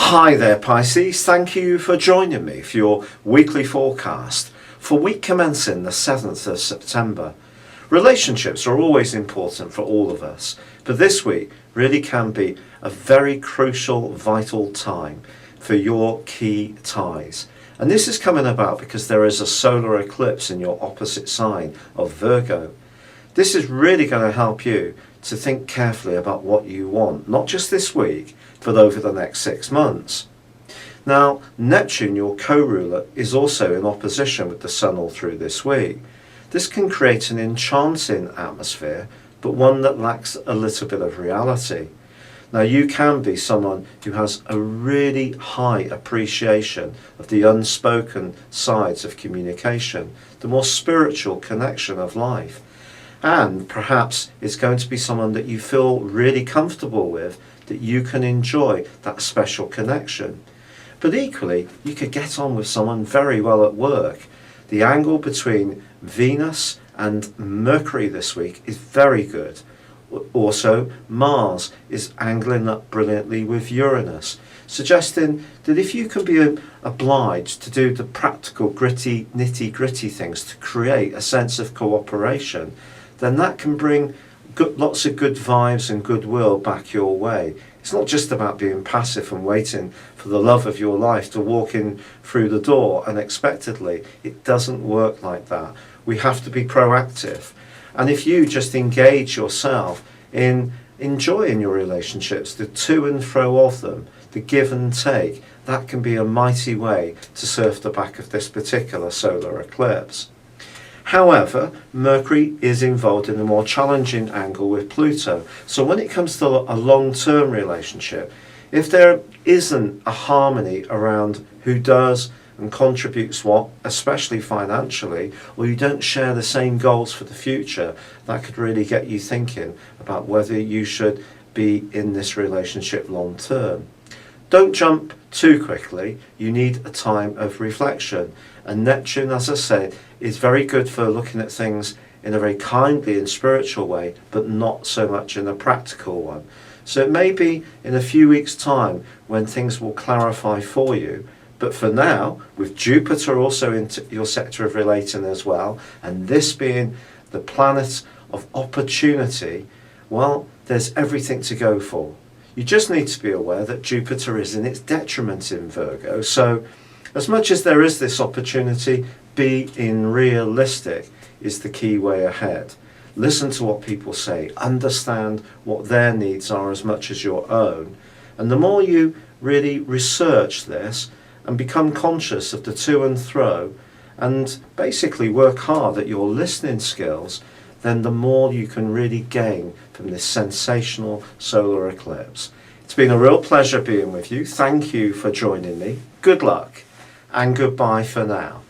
Hi there Pisces, thank you for joining me for your weekly forecast for week commencing the 7th of September. Relationships are always important for all of us, but this week really can be a very crucial, vital time for your key ties. And this is coming about because there is a solar eclipse in your opposite sign of Virgo. This is really going to help you to think carefully about what you want, not just this week, but over the next 6 months. Now, Neptune, your co-ruler, is also in opposition with the Sun all through this week. This can create an enchanting atmosphere, but one that lacks a little bit of reality. Now, you can be someone who has a really high appreciation of the unspoken sides of communication, the more spiritual connection of life. And perhaps it's going to be someone that you feel really comfortable with, that you can enjoy that special connection. But equally, you could get on with someone very well at work. The angle between Venus and Mercury this week is very good. Also, Mars is angling up brilliantly with Uranus, suggesting that if you can be obliged to do the practical, gritty, nitty-gritty things to create a sense of cooperation, then that can bring lots of good vibes and goodwill back your way. It's not just about being passive and waiting for the love of your life to walk in through the door unexpectedly. It doesn't work like that. We have to be proactive. And if you just engage yourself in enjoying your relationships, the to and fro of them, the give and take, that can be a mighty way to surf the back of this particular solar eclipse. However, Mercury is involved in a more challenging angle with Pluto. So when it comes to a long-term relationship, if there isn't a harmony around who does and contributes what, especially financially, or you don't share the same goals for the future, that could really get you thinking about whether you should be in this relationship long-term. Don't jump too quickly. You need a time of reflection. And Neptune, as I said, is very good for looking at things in a very kindly and spiritual way, but not so much in a practical one. So it may be in a few weeks' time when things will clarify for you. But for now, with Jupiter also into your sector of relating as well, and this being the planet of opportunity, well, there's everything to go for. You just need to be aware that Jupiter is in its detriment in Virgo. So as much as there is this opportunity, being realistic is the key way ahead. Listen to what people say, understand what their needs are as much as your own. And the more you really research this and become conscious of the to and fro and basically work hard at your listening skills, then the more you can really gain from this sensational solar eclipse. It's been a real pleasure being with you. Thank you for joining me. Good luck and goodbye for now.